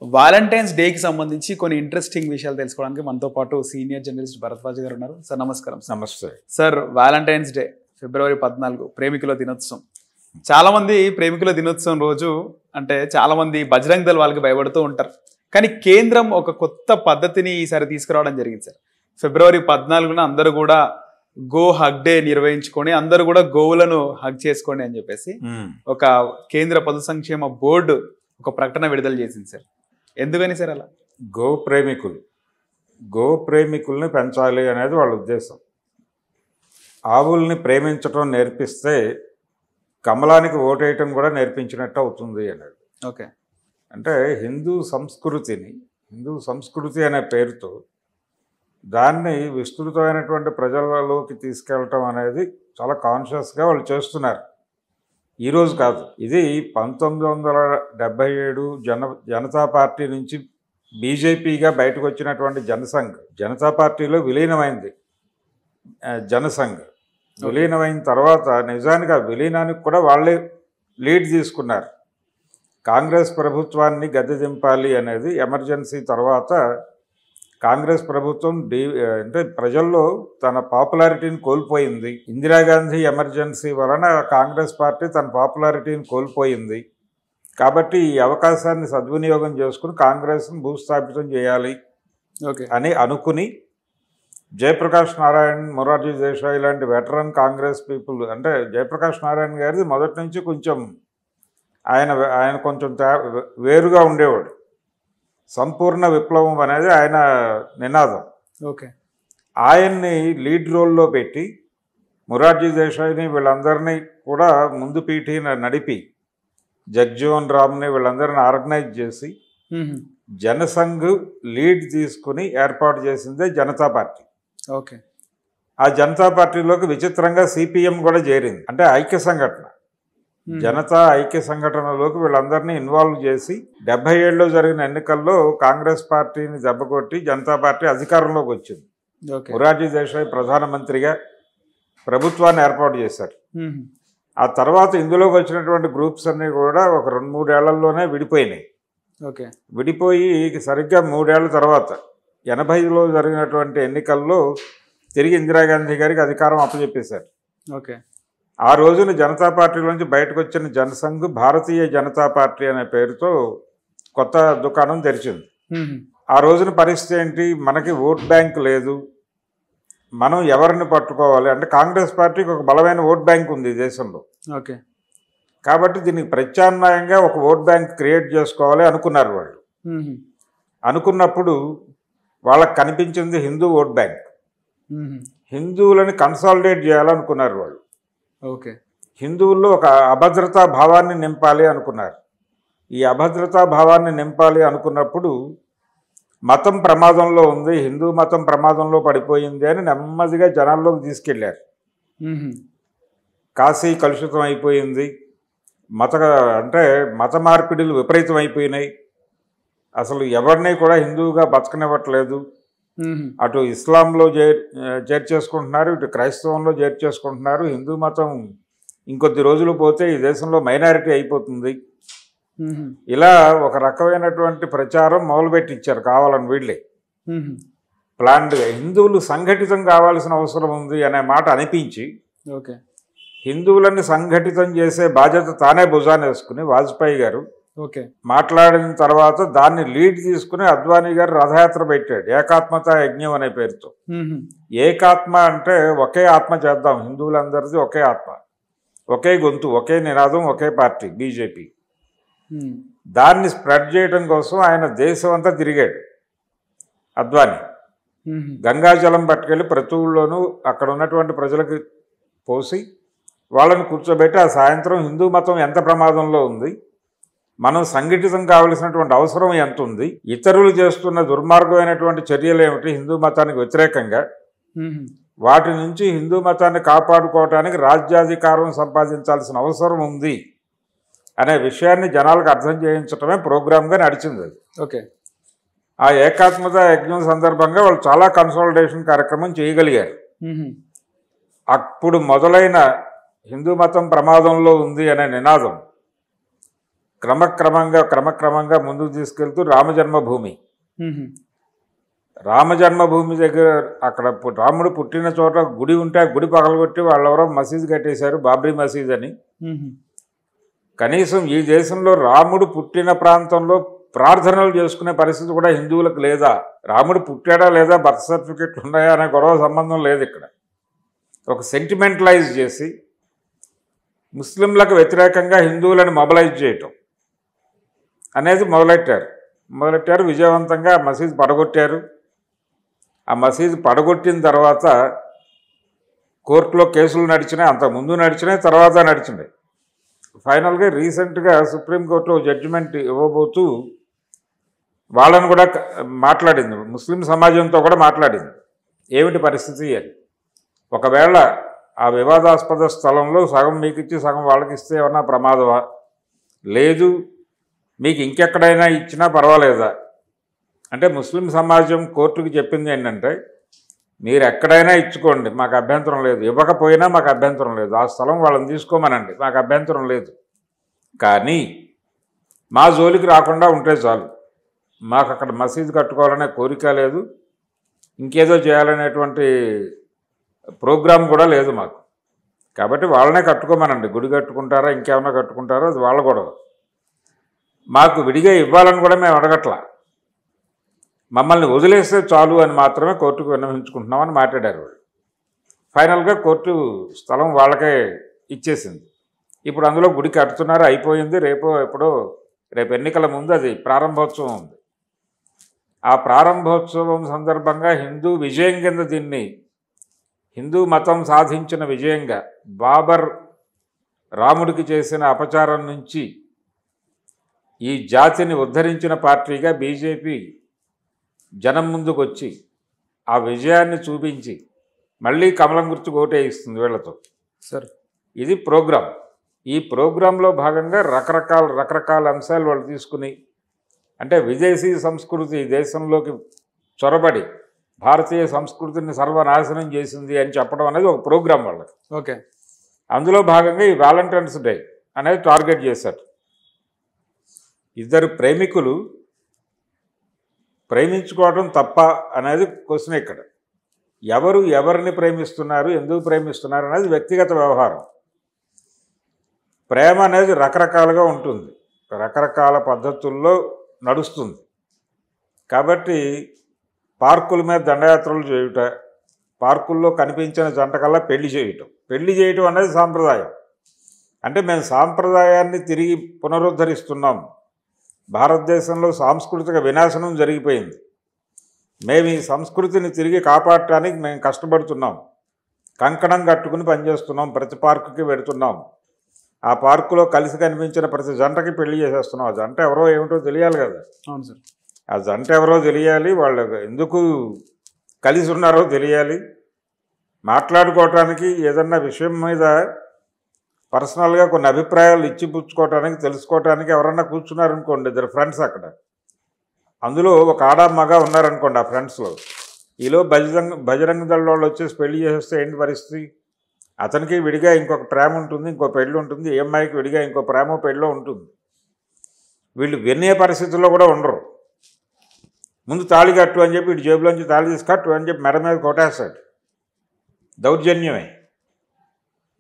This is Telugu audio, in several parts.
వాలంటైన్స్ డేకి సంబంధించి కొన్ని ఇంట్రెస్టింగ్ విషయాలు తెలుసుకోవడానికి మనతో పాటు సీనియర్ జర్నలిస్ట్ భరద్వాజ్ గారు ఉన్నారు. సార్ నమస్కారం. నమస్తే సార్, వాలంటైన్స్ డే ఫిబ్రవరి 14 ప్రేమికుల దినోత్సవం. చాలా మంది ప్రేమికుల దినోత్సవం రోజు అంటే చాలా మంది బజరంగ్ దళ్ వాళ్ళకి భయపడుతూ ఉంటారు. కానీ కేంద్రం ఒక కొత్త పద్ధతిని ఈసారి తీసుకురావడం జరిగింది సార్. ఫిబ్రవరి 14న అందరూ కూడా గో హగ్ డే నిర్వహించుకొని అందరూ కూడా గోవులను హగ్ చేసుకోండి అని చెప్పేసి ఒక కేంద్ర పశు సంక్షేమ బోర్డు ఒక ప్రకటన విడుదల చేసింది సార్. ఎందుకని సార్ అలా? గో ప్రేమికుల్ని పెంచాలి అనేది వాళ్ళ ఉద్దేశం. ఆవుల్ని ప్రేమించడం నేర్పిస్తే కమలానికి ఓటేయటం కూడా నేర్పించినట్టు అవుతుంది అనేది. ఓకే, అంటే హిందూ సంస్కృతి అనే పేరుతో దాన్ని విస్తృతమైనటువంటి ప్రజలలోకి తీసుకెళ్ళటం అనేది చాలా కాన్షియస్గా వాళ్ళు చేస్తున్నారు. ఈరోజు కాదు, ఇది 1977 జనతా పార్టీ నుంచి బీజేపీగా బయటకు వచ్చినటువంటి జనసంఘ్, జనతా పార్టీలో విలీనమైంది. జనసంఘ్ విలీనమైన తర్వాత నిజానికి ఆ విలీనానికి కూడా వాళ్ళే లీడ్ తీసుకున్నారు. కాంగ్రెస్ ప్రభుత్వాన్ని గద్దె దింపాలి అనేది ఎమర్జెన్సీ తర్వాత కాంగ్రెస్ ప్రభుత్వం అంటే ప్రజల్లో తన పాపులారిటీని కోల్పోయింది. ఇందిరాగాంధీ ఎమర్జెన్సీ వలన కాంగ్రెస్ పార్టీ తన పాపులారిటీని కోల్పోయింది. కాబట్టి ఈ అవకాశాన్ని సద్వినియోగం చేసుకుని కాంగ్రెస్ని భూస్థాపితం చేయాలి అని అనుకుని జయప్రకాష్ నారాయణ్, మొరార్జీ దేశాయ్ లాంటి వెటరన్ కాంగ్రెస్ పీపుల్, అంటే జయప్రకాష్ నారాయణ్ గారిది మొదటి నుంచి కొంచెం ఆయన కొంచెం వేరుగా ఉండేవాడు. సంపూర్ణ విప్లవం అనేది ఆయన నినాదం. ఓకే, ఆయన్ని లీడ్ రోల్లో పెట్టి మొరార్జీ దేశాయ్ని వీళ్ళందరినీ కూడా ముందు పీఠి నడిపి జగ్జీవన్ రామ్ని వీళ్ళందరినీ ఆర్గనైజ్ చేసి జనసంఘ్ లీడ్ తీసుకుని ఏర్పాటు చేసిందే జనతా పార్టీ. ఓకే, ఆ జనతా పార్టీలోకి విచిత్రంగా సిపిఎం కూడా చేరింది. అంటే ఐక్య సంఘటన, జనతా ఐక్య సంఘటనలోకి వీళ్ళందరినీ ఇన్వాల్వ్ చేసి 77లో జరిగిన ఎన్నికల్లో కాంగ్రెస్ పార్టీని దెబ్బకొట్టి జనతా పార్టీ అధికారంలోకి వచ్చింది. మొరార్జీ దేశాయ్ ప్రధానమంత్రిగా ప్రభుత్వాన్ని ఏర్పాటు చేశారు. ఆ తర్వాత ఇందులోకి వచ్చినటువంటి గ్రూప్స్ అన్నీ కూడా ఒక 2-3 ఏళ్లలోనే విడిపోయినాయి. ఓకే, విడిపోయి సరిగ్గా 3 ఏళ్ల తర్వాత 80లో జరిగినటువంటి ఎన్నికల్లో తిరిగి ఇందిరాగాంధీ గారికి అధికారం అప్పచెప్పేశారు. ఓకే, ఆ రోజున జనతా పార్టీలోంచి బయటకు వచ్చిన జనసంఘ్ భారతీయ జనతా పార్టీ అనే పేరుతో కొత్త దుకాణం తెరిచింది. ఆ రోజున పరిస్థితి ఏంటి? మనకి ఓట్ బ్యాంక్ లేదు, మనం ఎవరిని పట్టుకోవాలి అంటే కాంగ్రెస్ పార్టీకి ఒక బలమైన ఓట్ బ్యాంక్ ఉంది ఈ దేశంలో. ఓకే, కాబట్టి దీనికి ప్రత్యామ్నాయంగా ఒక ఓట్ బ్యాంక్ క్రియేట్ చేసుకోవాలి అనుకున్నారు వాళ్ళు. అనుకున్నప్పుడు వాళ్ళకి కనిపించింది హిందూ ఓట్ బ్యాంక్. హిందువులని కన్సాలిడేట్ చేయాలనుకున్నారు వాళ్ళు. ఓకే, హిందువుల్లో ఒక అభద్రతా భావాన్ని నింపాలి అనుకున్నారు. ఈ అభద్రతా భావాన్ని నింపాలి అనుకున్నప్పుడు మతం ప్రమాదంలో ఉంది, హిందూ మతం ప్రమాదంలో పడిపోయింది అని నెమ్మదిగా జనాల్లోకి తీసుకెళ్లారు. కాశీ కలుషితం అయిపోయింది, మత మార్పిడులు విపరీతం అయిపోయినాయి, అసలు ఎవరిని కూడా హిందువుగా బతకనివ్వట్లేదు. అటు ఇస్లాంలో చేర్చేసుకుంటున్నారు, ఇటు క్రైస్తవంలో చేర్చేసుకుంటున్నారు. హిందూ మతం ఇంకొద్ది రోజులు పోతే ఈ దేశంలో మైనారిటీ అయిపోతుంది. ఇలా ఒక రకమైనటువంటి ప్రచారం మొదలుపెట్టించారు కావాలని వీళ్ళే ప్లాన్డ్గా. హిందువులు సంఘటితం కావాల్సిన అవసరం ఉంది అనే మాట అనిపించి హిందువులని సంఘటితం చేసే బాధ్యత తానే భుజాన్ని వేసుకుని వాజ్పేయి గారు మాట్లాడిన తర్వాత దాన్ని లీడ్ తీసుకుని అద్వానీ గారు రథయాత్ర పెట్టాడు, ఏకాత్మత యజ్ఞం అనే పేరుతో. ఏకాత్మ అంటే ఒకే ఆత్మ చేద్దాం, హిందువులందరిది ఒకే ఆత్మ, ఒకే గొంతు, ఒకే నినాదం, ఒకే పార్టీ బీజేపీ. దాన్ని స్ప్రెడ్ చేయడం కోసం ఆయన దేశం అంతా తిరిగాడు అద్వానీ. గంగాజలం పట్టుకెళ్ళి ప్రతి ఊళ్ళోనూ అక్కడ ఉన్నటువంటి ప్రజలకు పోసి వాళ్ళని కూర్చోబెట్టి ఆ సాయంత్రం హిందూ మతం ఎంత ప్రమాదంలో ఉంది, మనం సంఘటితం కావలసినటువంటి అవసరం ఎంత ఉంది, ఇతరులు చేస్తున్న దుర్మార్గమైనటువంటి చర్యలు ఏమిటి హిందూ మతానికి వ్యతిరేకంగా, వాటి నుంచి హిందూ మతాన్ని కాపాడుకోవటానికి రాజ్యాధికారం సంపాదించాల్సిన అవసరం ఉంది అనే విషయాన్ని జనాలకు అర్థం చేయించడమే ప్రోగ్రామ్గా నడిచింది అది. ఓకే, ఆ ఏకాత్మత యజ్ఞం సందర్భంగా వాళ్ళు చాలా కన్సాలిడేషన్ కార్యక్రమం చేయగలిగారు. అప్పుడు మొదలైన హిందూ మతం ప్రమాదంలో ఉంది అనే నినాదం క్రమక్రమంగా ముందుకు తీసుకెళ్తూ రామజన్మభూమి దగ్గర అక్కడ రాముడు పుట్టిన చోట గుడి ఉంటే ఆ గుడి పగలగొట్టి వాళ్ళెవరో మసీదు కట్టేశారు, బాబ్రీ మసీద్ అని. కనీసం ఈ దేశంలో రాముడు పుట్టిన ప్రాంతంలో ప్రార్థనలు చేసుకునే పరిస్థితి కూడా హిందువులకు లేదా? రాముడు పుట్టాడా లేదా, బర్త్ సర్టిఫికెట్లు ఉన్నాయా అనే గొడవ సంబంధం లేదు. ఇక్కడ ఒక సెంటిమెంటలైజ్ చేసి ముస్లింలకు వ్యతిరేకంగా హిందువులను మొబలైజ్ చేయటం అనేది మొదలెట్టారు. విజయవంతంగా మసీదు పడగొట్టారు. ఆ మసీదు పడగొట్టిన తర్వాత కోర్టులో కేసులు నడిచినాయి, అంతకుముందు నడిచినాయి, తర్వాత నడిచినాయి. ఫైనల్గా రీసెంట్గా సుప్రీంకోర్టులో జడ్జిమెంట్ ఇవ్వబోతూ వాళ్ళని కూడా మాట్లాడింది, ముస్లిం సమాజంతో కూడా మాట్లాడింది. ఏమిటి పరిస్థితి అని. ఒకవేళ ఆ వివాదాస్పద స్థలంలో సగం మీకు ఇచ్చి సగం వాళ్ళకి ఇస్తే ఏమన్నా ప్రమాదమా, లేదు మీకు ఇంకెక్కడైనా ఇచ్చినా పర్వాలేదా అంటే, ముస్లిం సమాజం కోర్టుకు చెప్పింది ఏంటంటే, మీరు ఎక్కడైనా ఇచ్చుకోండి, మాకు అభ్యంతరం లేదు, ఇవ్వకపోయినా మాకు అభ్యంతరం లేదు, ఆ స్థలం వాళ్ళని తీసుకోమనండి, మాకు అభ్యంతరం లేదు, కానీ మా జోలికి రాకుండా ఉంటే చాలు, మాకు అక్కడ మసీదు కట్టుకోవాలనే కోరిక లేదు, ఇంకేదో చేయాలనేటువంటి ప్రోగ్రాం కూడా లేదు మాకు, కాబట్టి వాళ్ళనే కట్టుకోమనండి, గుడి కట్టుకుంటారా ఇంకేమన్నా కట్టుకుంటారో అది వాళ్ళ గొడవ, మాకు విడిగా ఇవ్వాలని కూడా మేము అడగట్లా, మమ్మల్ని వదిలేస్తే చాలు అని మాత్రమే కోర్టుకు విన్నవించుకుంటున్నామని మాట్లాడారు వాళ్ళు. ఫైనల్గా కోర్టు స్థలం వాళ్ళకే ఇచ్చేసింది. ఇప్పుడు అందులో గుడి కట్టుతున్నారు, అయిపోయింది. రేపు ఎన్నికల ముందు అది ప్రారంభోత్సవం ఉంది. ఆ ప్రారంభోత్సవం సందర్భంగా హిందూ విజయం కింద దీన్ని, హిందూ మతం సాధించిన విజయంగా, బాబర్ రాముడికి చేసిన అపచారం నుంచి ఈ జాతిని ఉద్ధరించిన పార్టీగా బీజేపీ జనం ముందుకు వచ్చి ఆ విజయాన్ని చూపించి మళ్ళీ కమలం గుర్తుకు ఓటేయిస్తుంది వీళ్లతో. సార్ ఇది ప్రోగ్రాం. ఈ ప్రోగ్రాంలో భాగంగా రకరకాల అంశాలు వాళ్ళు తీసుకుని, అంటే విదేశీ సంస్కృతి దేశంలోకి చొరబడి భారతీయ సంస్కృతిని సర్వనాశనం చేసింది అని చెప్పడం అనేది ఒక ప్రోగ్రాం వాళ్ళకి. ఓకే, అందులో భాగంగా ఈ వ్యాలంటైన్స్ డే అనేది టార్గెట్ చేశారు. ఇద్దరు ప్రేమికులు ప్రేమించుకోవడం తప్ప అనేది క్వశ్చన్. ఇక్కడ ఎవరు ఎవరిని ప్రేమిస్తున్నారు, ఎందుకు ప్రేమిస్తున్నారు అనేది వ్యక్తిగత వ్యవహారం. ప్రేమ అనేది రకరకాలుగా ఉంటుంది, రకరకాల పద్ధతుల్లో నడుస్తుంది. కాబట్టి పార్కుల మీద దండయాత్రలు చేయుట, పార్కుల్లో కనిపించిన జంట కల్లా పెళ్లి చేయటం అనేది సాంప్రదాయం. అంటే మేము సాంప్రదాయాన్ని తిరిగి పునరుద్ధరిస్తున్నాం. భారతదేశంలో సాంస్కృతిక వినాశనం జరిగిపోయింది, మేము ఈ సంస్కృతిని తిరిగి కాపాడటానికి మేము కష్టపడుతున్నాం, కంకణం కట్టుకుని పనిచేస్తున్నాం, ప్రతి పార్కుకి పెడుతున్నాం, ఆ పార్కులో కలిసి కనిపించిన ప్రతి జంటకి పెళ్లి చేసేస్తున్నాం. ఆ జంట ఎవరో ఏమిటో తెలియాలి కదా. అవును సార్, ఆ జంట ఎవరో తెలియాలి, వాళ్ళు ఎందుకు కలిసి ఉన్నారో తెలియాలి, మాట్లాడుకోవటానికి ఏదన్నా విషయం మీద పర్సనల్గా కొన్ని అభిప్రాయాలు ఇచ్చిపుచ్చుకోవటానికి తెలుసుకోవటానికి ఎవరన్నా కూర్చున్నారనుకోండి, ఇద్దరు ఫ్రెండ్స్ అక్కడ, అందులో ఒక ఆడ మగ ఉన్నారనుకోండి ఆ ఫ్రెండ్స్లో, ఈలో బజరంగ దళ వాళ్ళు వచ్చేసి పెళ్లి చేసేస్తే ఏంటి పరిస్థితి? అతనికి విడిగా ఇంకొక ప్రేమ ఉంటుంది, ఇంకో పెళ్ళి ఉంటుంది, ఈ అమ్మాయికి విడిగా ఇంకో ప్రేమ పెళ్ళో ఉంటుంది. వీళ్ళు వినే పరిస్థితుల్లో కూడా ఉండరు. ముందు తాళి కట్టు అని చెప్పి ఇటు జేబులోంచి తాళి తీసి కట్టు అని చెప్పి మెడ మీద కొట్టేస్తాడు. దౌర్జన్యమే.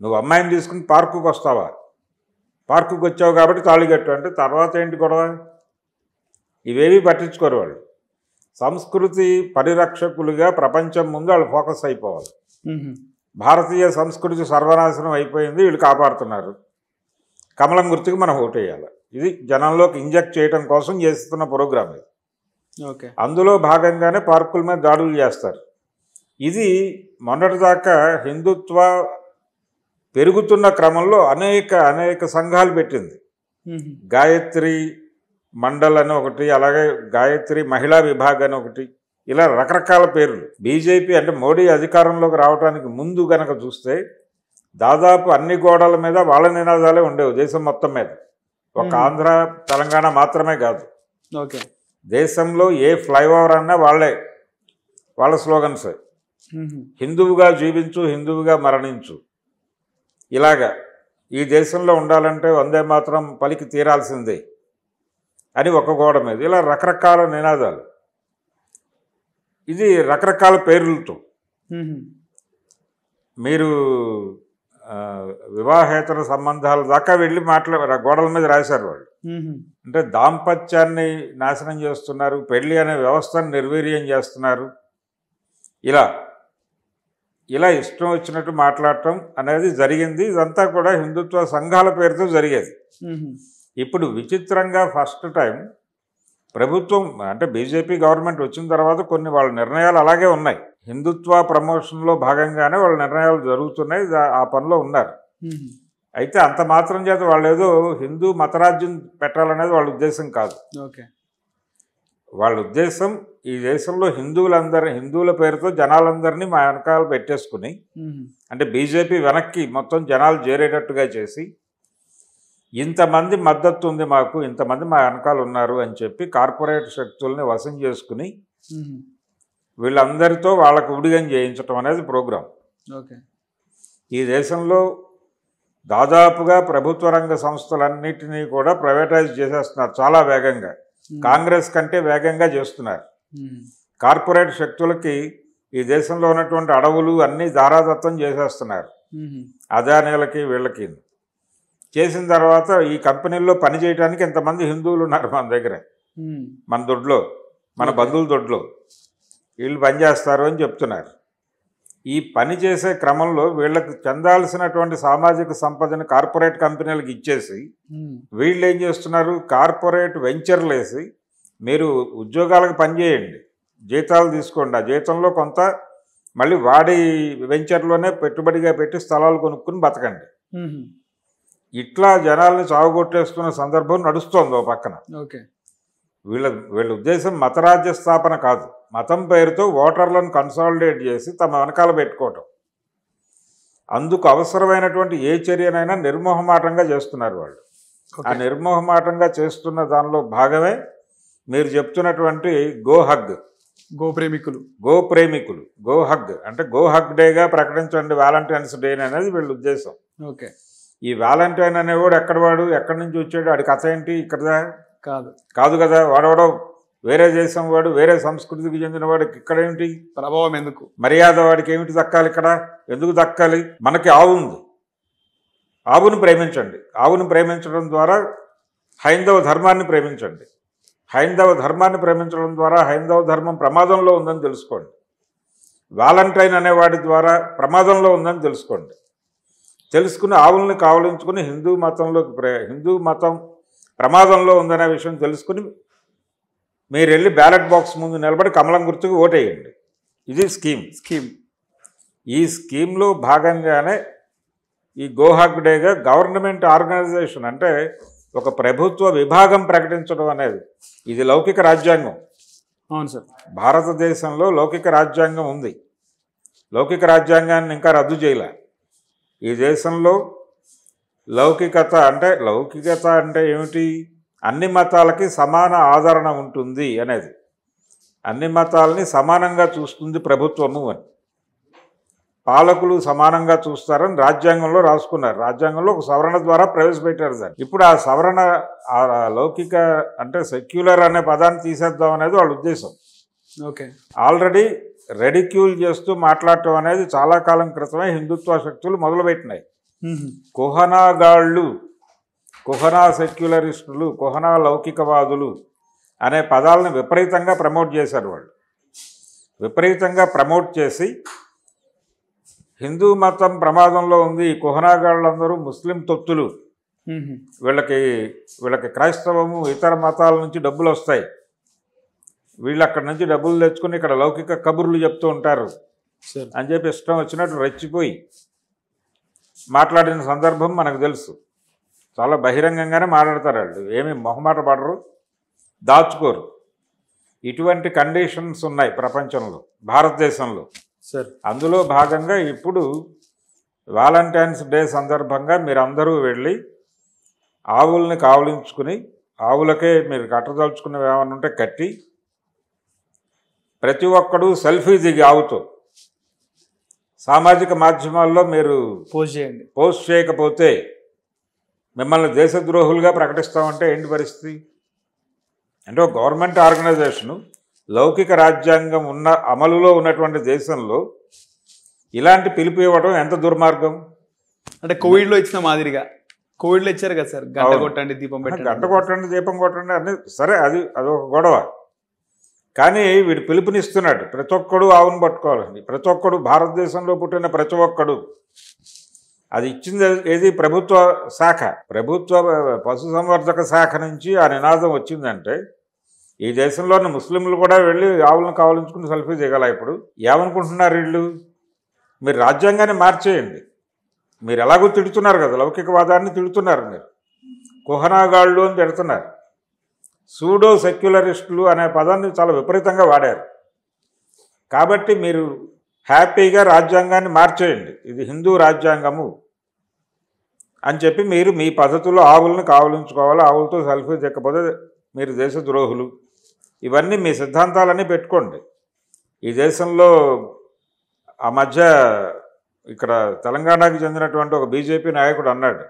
నువ్వు అమ్మాయిని తీసుకుని పార్కుకి వస్తావా, పార్కుకి వచ్చావు కాబట్టి తాళి కట్టు అంటే తర్వాత ఏంటి గొడవ? ఇవేవి పట్టించుకోరు వాళ్ళు. సంస్కృతి పరిరక్షకులుగా ప్రపంచం ముందు వాళ్ళు ఫోకస్ అయిపోవాలి. భారతీయ సంస్కృతి సర్వనాశనం అయిపోయింది, వీళ్ళు కాపాడుతున్నారు, కమలం గుర్తుకు మనం ఓటేయాలి. ఇది జనంలోకి ఇంజెక్ట్ చేయడం కోసం చేస్తున్న ప్రోగ్రాం ఇది. ఓకే, అందులో భాగంగానే పార్కుల మీద దాడులు చేస్తారు. ఇది మొన్నటిదాకా హిందుత్వ పెరుగుతున్న క్రమంలో అనేక సంఘాలు పెట్టింది. గాయత్రి మండల్ అని ఒకటి, అలాగే గాయత్రి మహిళా విభాగ్ అని ఒకటి, ఇలా రకరకాల పేర్లు. బీజేపీ అంటే మోడీ అధికారంలోకి రావడానికి ముందు కనుక చూస్తే దాదాపు అన్ని గోడల మీద వాళ్ళ నినాదాలే ఉండేవి దేశం మొత్తం మీద. ఒక ఆంధ్ర తెలంగాణ మాత్రమే కాదు, ఓకే, దేశంలో ఏ ఫ్లైఓవర్ అన్నా వాళ్ళ స్లోగన్స్. హిందువుగా జీవించు, హిందువుగా మరణించు. ఇలాగా ఈ దేశంలో ఉండాలంటే వందే మాత్రం పలికి తీరాల్సిందే. అని ఒక గోడ మీద ఇలా రకరకాల నినాదాలు, ఇది రకరకాల పేర్లతో. మీరు వివాహేతర సంబంధాల దాకా వెళ్ళి గోడల మీద రాశారు వాళ్ళు. అంటే దాంపత్యాన్ని నాశనం చేస్తున్నారు, పెళ్లి అనే వ్యవస్థను నిర్వీర్యం చేస్తున్నారు, ఇలా ఇష్టం వచ్చినట్టు మాట్లాడటం అనేది జరిగింది. ఇదంతా కూడా హిందుత్వ సంఘాల పేరుతో జరిగేది. ఇప్పుడు విచిత్రంగా ఫస్ట్ టైం ప్రభుత్వం అంటే బీజేపీ గవర్నమెంట్ వచ్చిన తర్వాత కొన్ని వాళ్ళ నిర్ణయాలు అలాగే ఉన్నాయి. హిందుత్వ ప్రమోషన్లో భాగంగానే వాళ్ళ నిర్ణయాలు జరుగుతున్నాయి, ఆ పనిలో ఉన్నారు. అయితే అంత మాత్రం చేత వాళ్ళు ఏదో హిందూ మతరాజ్యం పెట్టాలనేది వాళ్ళ ఉద్దేశం కాదు. వాళ్ళ ఉద్దేశం ఈ దేశంలో హిందువుల పేరుతో జనాలందరినీ మా వెనకాల పెట్టేసుకుని, అంటే బీజేపీ వెనక్కి మొత్తం జనాలు చేరేటట్టుగా చేసి, ఇంతమంది మద్దతు ఉంది మాకు, ఇంతమంది మా వెనకాల ఉన్నారు అని చెప్పి కార్పొరేట్ శక్తుల్ని వశం చేసుకుని వీళ్ళందరితో వాళ్ళకు ఉడిగం చేయించడం అనేది ప్రోగ్రాం. ఈ దేశంలో దాదాపుగా ప్రభుత్వ రంగ సంస్థలన్నిటినీ కూడా ప్రైవేటైజ్ చేసేస్తున్నారు చాలా వేగంగా, కాంగ్రెస్ కంటే వేగంగా చేస్తున్నారు. కార్పొరేట్ శక్తులకి ఈ దేశంలో ఉన్నటువంటి అడవులు అన్నీ దారాదత్తం చేసేస్తున్నారు, అదానీలకి వీళ్ళకి. చేసిన తర్వాత ఈ కంపెనీల్లో పనిచేయడానికి ఎంతమంది హిందువులు ఉన్నారు మన దగ్గర, మన దొడ్లో, మన బంధువుల దొడ్లో వీళ్ళు పనిచేస్తారు అని చెప్తున్నారు. ఈ పని చేసే క్రమంలో వీళ్ళకి చెందాల్సినటువంటి సామాజిక సంపదని కార్పొరేట్ కంపెనీలకు ఇచ్చేసి వీళ్ళు ఏం చేస్తున్నారు, కార్పొరేట్ వెంచర్లు వేసి మీరు ఉద్యోగాలకు పనిచేయండి, జీతాలు తీసుకోండి, ఆ జీతంలో కొంత మళ్ళీ వాడి వెంచర్లోనే పెట్టుబడిగా పెట్టి స్థలాలు కొనుక్కుని బతకండి. ఇట్లా జనాల్ని చావుగొట్టేస్తున్న సందర్భం నడుస్తోంది ఓ పక్కన. వీళ్ళ ఉద్దేశం మతరాజ్య స్థాపన కాదు, మతం పేరుతో ఓటర్లను కన్సాలిడేట్ చేసి తమ వెనకాల పెట్టుకోవటం. అందుకు అవసరమైనటువంటి ఏ చర్యనైనా నిర్మోహమాటంగా చేస్తున్నారు వాళ్ళు. ఆ నిర్మోహమాటంగా చేస్తున్న దానిలో భాగమే మీరు చెప్తున్నటువంటి గోహగ్, గోప్రేమికులు. గోహగ్ అంటే గోహగ్ డేగా ప్రకటించండి వ్యాలంటైన్స్ డే అనేది వీళ్ళ ఉద్దేశం. ఈ వ్యాలంటైన్ అనేవాడు ఎక్కడి నుంచి వచ్చాడు, వాడి కథ ఏంటి, ఇక్కడ కాదు కదా, వాడెవడో వేరే దేశం వాడు, వేరే సంస్కృతికి చెందిన వాడికి ఇక్కడేమిటి ప్రభావం, ఎందుకు మర్యాద, వాడికి ఏమిటి దక్కాలి, ఇక్కడ ఎందుకు దక్కాలి? మనకి ఆవు ఉంది, ఆవును ప్రేమించండి, ఆవును ప్రేమించడం ద్వారా హైందవ ధర్మాన్ని ప్రేమించండి, హైందవ ధర్మాన్ని ప్రేమించడం ద్వారా హైందవ ధర్మం ప్రమాదంలో ఉందని తెలుసుకోండి, వాలంటైన్ అనేవాడి ద్వారా ప్రమాదంలో ఉందని తెలుసుకోండి. తెలుసుకుని ఆవుల్ని కావలించుకుని హిందూ మతం ప్రమాదంలో ఉందనే విషయం తెలుసుకుని మీరు వెళ్ళి బ్యాలెట్ బాక్స్ ముందు నిలబడి కమలం గుర్తుకు ఓటేయండి. ఇది స్కీమ్. ఈ స్కీమ్లో భాగంగానే ఈ గోహగ్ డేగా గవర్నమెంట్ ఆర్గనైజేషన్ అంటే ఒక ప్రభుత్వ విభాగం ప్రకటించడం అనేది, ఇది లౌకిక రాజ్యాంగం. అవును సార్, భారతదేశంలో లౌకిక రాజ్యాంగం ఉంది. లౌకిక రాజ్యాంగాన్ని ఇంకా రద్దు చేయలే. ఈ దేశంలో లౌకికత అంటే ఏమిటి, అన్ని మతాలకి సమాన ఆదరణ ఉంటుంది అనేది, అన్ని మతాలని సమానంగా చూస్తుంది ప్రభుత్వము అని, పాలకులు సమానంగా చూస్తారని రాజ్యాంగంలో రాసుకున్నారు. రాజ్యాంగంలో ఒక సవరణ ద్వారా ప్రవేశపెట్టారు దాన్ని. ఇప్పుడు ఆ సవరణ లౌకిక అంటే సెక్యులర్ అనే పదాన్ని తీసేద్దాం అనేది వాళ్ళ ఉద్దేశం. ఆల్రెడీ రెడిక్యూల్ చేస్తూ మాట్లాడటం అనేది చాలా కాలం క్రితమే హిందుత్వ శక్తులు మొదలుపెట్టినాయి. కుహనా సెక్యులరిస్టులు, కుహనా లౌకికవాదులు అనే పదాలను విపరీతంగా ప్రమోట్ చేశారు వాళ్ళు. విపరీతంగా ప్రమోట్ చేసి హిందూ మతం ప్రమాదంలో ఉంది, ఈ కుహనాగాళ్ళందరూ ముస్లిం తొత్తులు, వీళ్ళకి క్రైస్తవము ఇతర మతాల నుంచి డబ్బులు వస్తాయి, వీళ్ళు అక్కడి నుంచి డబ్బులు తెచ్చుకుని ఇక్కడ లౌకిక కబుర్లు చెప్తూ ఉంటారు అని చెప్పి ఇష్టం వచ్చినట్టు రెచ్చిపోయి మాట్లాడిన సందర్భం మనకు తెలుసు. చాలా బహిరంగంగానే మాట్లాడతారు వాళ్ళు, ఏమీ మొహమాట పడరు, దాచుకోరు. ఇటువంటి కండిషన్స్ ఉన్నాయి ప్రపంచంలో, భారతదేశంలో. అందులో భాగంగా ఇప్పుడు వాలంటైన్స్ డే సందర్భంగా మీరందరూ వెళ్ళి ఆవుల్ని కావలించుకుని, ఆవులకే మీరు కట్టదలుచుకునేవి ఏమైనా ఉంటే కట్టి, ప్రతి ఒక్కడు సెల్ఫీ దిగి ఆవుతో సామాజిక మాధ్యమాల్లో మీరు పోస్ట్ చేయకపోతే మిమ్మల్ని దేశద్రోహులుగా ప్రకటిస్తామంటే ఏంటి పరిస్థితి? అంటే ఒక గవర్నమెంట్ ఆర్గనైజేషను లౌకిక రాజ్యాంగం అమలులో ఉన్నటువంటి దేశంలో ఇలాంటి పిలుపు ఇవ్వడం ఎంత దుర్మార్గం. అంటే కోవిడ్లో ఇచ్చిన మాదిరిగా, కోవిడ్లో ఇచ్చారు కదా సార్, గంట కొట్టండి దీపం పెట్టండి, గంట కొట్టండి దీపం కొట్టండి అన్నీ సరే, అదొక గొడవ. కానీ వీడు పిలుపునిస్తున్నాడు, ప్రతి ఒక్కడు ఆవును పట్టుకోవాలని. ప్రతి ఒక్కడు, భారతదేశంలో పుట్టిన ప్రతి ఒక్కడు. అది ఇచ్చింది ఏది? ప్రభుత్వ శాఖ, ప్రభుత్వ పశుసంవర్ధక శాఖ నుంచి ఆ నినాదం వచ్చిందంటే ఈ దేశంలోని ముస్లింలు కూడా వెళ్ళి ఆవులను కావాలించుకుని సెల్ఫీ దిగాల. ఇప్పుడు ఏమనుకుంటున్నారు వీళ్ళు? మీరు రాజ్యాంగాన్ని మార్చేయండి. మీరు ఎలాగో తిడుతున్నారు కదా, లౌకికవాదాన్ని తిడుతున్నారు, మీరు కుహనాగాళ్ళు అని తిడుతున్నారు. సూడో సెక్యులరిస్టులు అనే పదాన్ని చాలా విపరీతంగా వాడారు. కాబట్టి మీరు హ్యాపీగా రాజ్యాంగాన్ని మార్చేయండి, ఇది హిందూ రాజ్యాంగము అని చెప్పి మీరు మీ పద్ధతుల్లో ఆవులను కావలించుకోవాలి, ఆవులతో సెల్ఫీ దిక్కపోతే మీరు దేశద్రోహులు, ఇవన్నీ మీ సిద్ధాంతాలన్నీ పెట్టుకోండి. ఈ దేశంలో ఆ మధ్య ఇక్కడ తెలంగాణకు చెందినటువంటి ఒక బీజేపీ నాయకుడు అన్నాడు,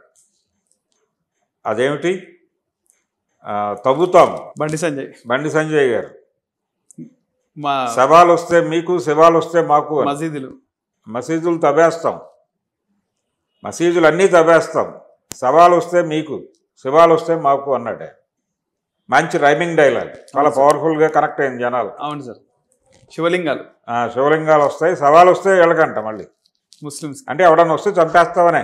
అదేమిటి తవ్వుతాం, బండి సంజయ్ గారు, శవాలు వస్తే మీకు, శివాలు వస్తే మాకు, మసీదులు తవ్వేస్తాం, మసీదులు అన్నీ తవ్వేస్తాం, శవాలు వస్తే మీకు, శివాలు వస్తే మాకు అన్నాడే. మంచి రైమింగ్ డైలాగ్, చాలా పవర్ఫుల్గా కనెక్ట్ అయింది జనాలు. అవును సార్. శివలింగాలు వస్తాయి, శవాలు వస్తే ఎలాగంట మళ్ళీ ముస్లిమ్స్. అంటే ఎవడన్నా వస్తే చంపేస్తామనే,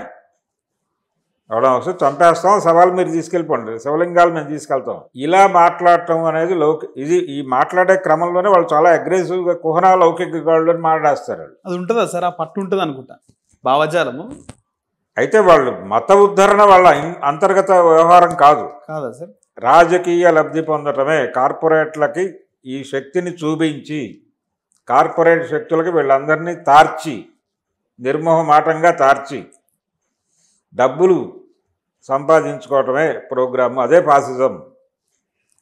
ఎవడన్నా వస్తే చంపేస్తాం, సవాలు మీరు తీసుకెళ్ళిపోండి, శివలింగాలు మేము తీసుకెళ్తాం. ఇలా మాట్లాడటం అనేది ఇది ఈ మాట్లాడే క్రమంలోనే వాళ్ళు చాలా అగ్రెసివ్గా కుహనా లౌకిక గాళ్ళు అని మాట్లాడేస్తారు. అది ఉంటుందా సార్? ఆ పట్టు ఉంటుంది అనుకుంటా భావజాలము. అయితే వాళ్ళు మత ఉద్ధరణ వాళ్ళ అంతర్గత వ్యవహారం కాదా సార్? రాజకీయ లబ్ధి పొందటమే. కార్పొరేట్లకి ఈ శక్తిని చూపించి, కార్పొరేట్ శక్తులకి వీళ్ళందరినీ తార్చి, నిర్మోహమాటంగా తార్చి డబ్బులు సంపాదించుకోవటమే ప్రోగ్రాము. అదే ఫాసిజం,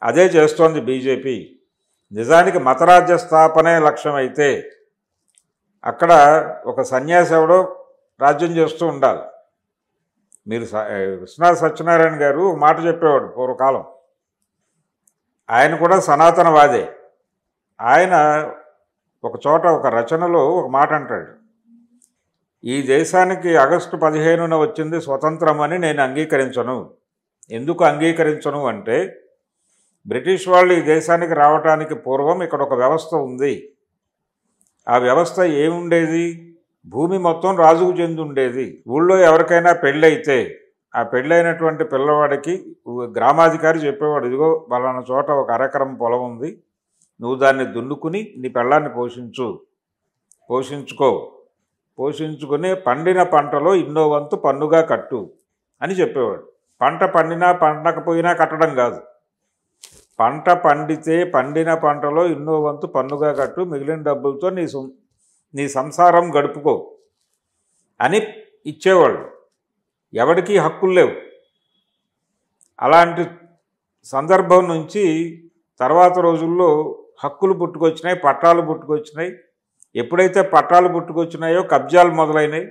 అదే చేస్తోంది బీజేపీ. నిజానికి మతరాజ్య స్థాపనే లక్ష్యమైతే అక్కడ ఒక సన్యాసి ఎవడో రాజ్యం చేస్తూ ఉండాలి. మీరు విశ్వనాథ సత్యనారాయణ గారు ఒక మాట చెప్పేవాడు పూర్వకాలం. ఆయన కూడా సనాతనవాదే. ఆయన ఒక చోట ఒక రచనలో ఒక మాట అంటాడు, ఈ దేశానికి ఆగస్టు 15న వచ్చింది స్వతంత్రం అని నేను అంగీకరించను. ఎందుకు అంగీకరించను అంటే, బ్రిటిష్ వాళ్ళు ఈ దేశానికి రావడానికి పూర్వం ఇక్కడ ఒక వ్యవస్థ ఉంది. ఆ వ్యవస్థ ఏముండేది? భూమి మొత్తం రాజుకు చెంది ఉండేది. ఊళ్ళో ఎవరికైనా పెళ్ళైతే ఆ పెళ్ళైనటువంటి పిల్లవాడికి గ్రామాధికారి చెప్పేవాడు, ఇదిగో పలానా చోట ఒక అరెకరం పొలం ఉంది, నువ్వు దాన్ని దున్నుకుని నీ పెళ్ళాన్ని పోషించుకుని పండిన పంటలో ఇన్నో వంతు పన్నుగా కట్టు అని చెప్పేవాడు. పంట పండినా పండకపోయినా కట్టడం కాదు, పంట పండితే పండిన పంటలో ఇన్నో వంతు పన్నుగా కట్టు, మిగిలిన డబ్బులతో నీ సంసారం గడుపుకో అని ఇచ్చేవాళ్ళు. ఎవరికీ హక్కులు లేవు. అలాంటి సందర్భం నుంచి తర్వాత రోజుల్లో హక్కులు పుట్టుకొచ్చినాయి, పట్టాలు పుట్టుకొచ్చినాయి. ఎప్పుడైతే పట్టాలు పుట్టుకొచ్చినాయో కబ్జాలు మొదలైనవి,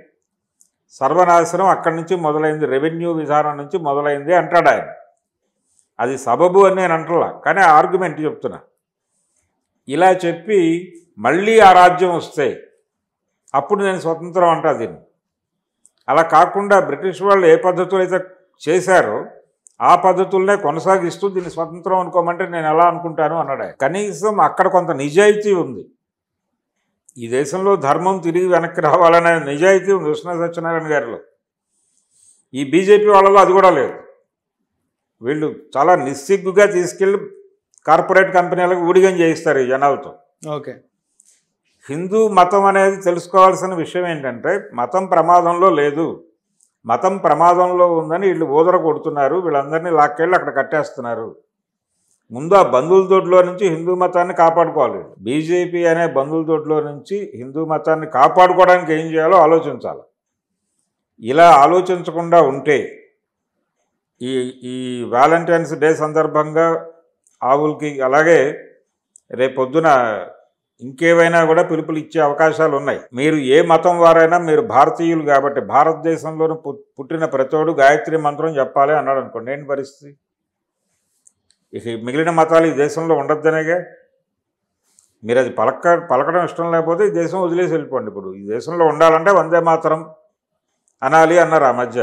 సర్వనాశనం అక్కడి నుంచి మొదలైంది, రెవెన్యూ విధానం నుంచి మొదలైంది అంటాడు ఆయన. అది సబబు అని నేను అంటలా, కానీ ఆర్గ్యుమెంట్ చెప్తున్నా. ఇలా చెప్పి మళ్ళీ ఆ రాజ్యం వస్తే అప్పుడు నేను స్వతంత్రం అంటా దీన్ని. అలా కాకుండా బ్రిటిష్ వాళ్ళు ఏ పద్ధతులు అయితే చేశారో ఆ పద్ధతులనే కొనసాగిస్తూ దీన్ని స్వతంత్రం అనుకోమంటే నేను ఎలా అనుకుంటాను అన్నాడు. కనీసం అక్కడ కొంత నిజాయితీ ఉంది. ఈ దేశంలో ధర్మం తిరిగి వెనక్కి రావాలనే నిజాయితీ ఉంది విశ్వనాథ సత్యనారాయణ గారిలో. ఈ బీజేపీ వాళ్ళలో అది కూడా లేదు. వీళ్ళు చాలా నిస్సిగ్గుగా తీసుకెళ్ళి కార్పొరేట్ కంపెనీలకు ఊడిగం చేయిస్తారు ఈ జనాలతో. ఓకే, హిందూ మతం అనేది తెలుసుకోవాల్సిన విషయం ఏంటంటే, మతం ప్రమాదంలో లేదు, మతం ప్రమాదంలో ఉందని వీళ్ళు ఊదర కొడుతున్నారు, వీళ్ళందరినీ లాక్కెళ్ళి అక్కడ కట్టేస్తున్నారు. ముందు ఆ బంధువుల దొడ్లో నుంచి హిందూ మతాన్ని కాపాడుకోవాలి. బీజేపీ అనే బంధువుల దొడ్లో నుంచి హిందూ మతాన్ని కాపాడుకోవడానికి ఏం చేయాలో ఆలోచించాలి. ఇలా ఆలోచించకుండా ఉంటే ఈ వ్యాలంటైన్స్ డే సందర్భంగా ఆవులకి, అలాగే రేపొద్దున ఇంకేవైనా కూడా పిలుపులు ఇచ్చే అవకాశాలు ఉన్నాయి. మీరు ఏ మతం వారైనా మీరు భారతీయులు కాబట్టి భారతదేశంలోనూ పుట్టిన ప్రతోడు గాయత్రి మంత్రం చెప్పాలి అన్నాడు అనుకోండి, ఏంటి పరిస్థితి? ఇక ఈ మిగిలిన మతాలు ఈ దేశంలో ఉండొద్దనేగా. మీరు అది పలకడం ఇష్టం లేకపోతే ఈ దేశం వదిలేసి వెళ్ళిపోండి. ఇప్పుడు ఈ దేశంలో ఉండాలంటే వందే మాతరం అనాలి అన్నారు ఆ మధ్య.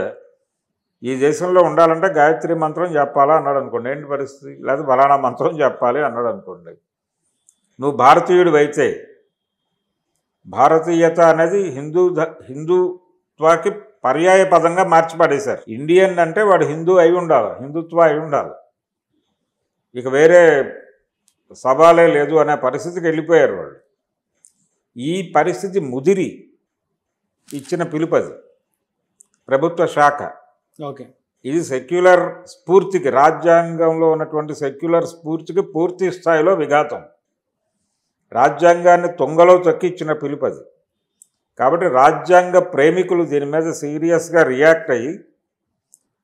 ఈ దేశంలో ఉండాలంటే గాయత్రి మంత్రం చెప్పాలా అన్నాడు అనుకోండి, ఏంటి పరిస్థితి? లేదా బలానా మంత్రం చెప్పాలి అన్నాడు అనుకోండి. నువ్వు భారతీయుడు అయితే, భారతీయత అనేది హిందుత్వాకి పర్యాయ పదంగా మార్చి పడేశారు. ఇండియన్ అంటే వాడు హిందూ అయి ఉండాలి, హిందుత్వ అయి ఉండాలి, ఇక వేరే సవాలే లేదు అనే పరిస్థితికి వెళ్ళిపోయారు వాళ్ళు. ఈ పరిస్థితి ముదిరి ఇచ్చిన పిలుపది ప్రభుత్వ శాఖ. ఓకే, ఇది సెక్యులర్ స్ఫూర్తికి, రాజ్యాంగంలో ఉన్నటువంటి సెక్యులర్ స్ఫూర్తికి పూర్తి స్థాయిలో విఘాతం. రాజ్యాంగాన్ని తొంగలో తొక్కిచ్చిన పిలుపది. కాబట్టి రాజ్యాంగ ప్రేమికులు దీని మీద సీరియస్గా రియాక్ట్ అయ్యి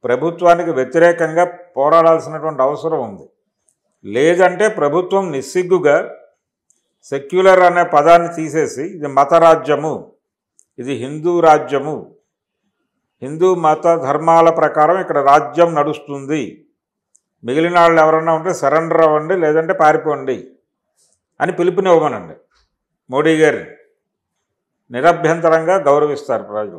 ప్రభుత్వానికి వ్యతిరేకంగా పోరాడాల్సినటువంటి అవసరం ఉంది. లేదంటే ప్రభుత్వం నిస్సిగ్గుగా సెక్యులర్ అనే పదాన్ని తీసేసి ఇది మత రాజ్యము, ఇది హిందూ రాజ్యము, హిందూ మత ధర్మాల ప్రకారం ఇక్కడ రాజ్యం నడుస్తుంది, మిగిలిన వాళ్ళు ఎవరన్నా ఉంటే సరెండర్ అవ్వండి లేదంటే పారిపోండి అని పిలుపునివ్వమనండి. మోడీ గారిని నిరభ్యంతరంగా గౌరవిస్తారు ప్రజలు.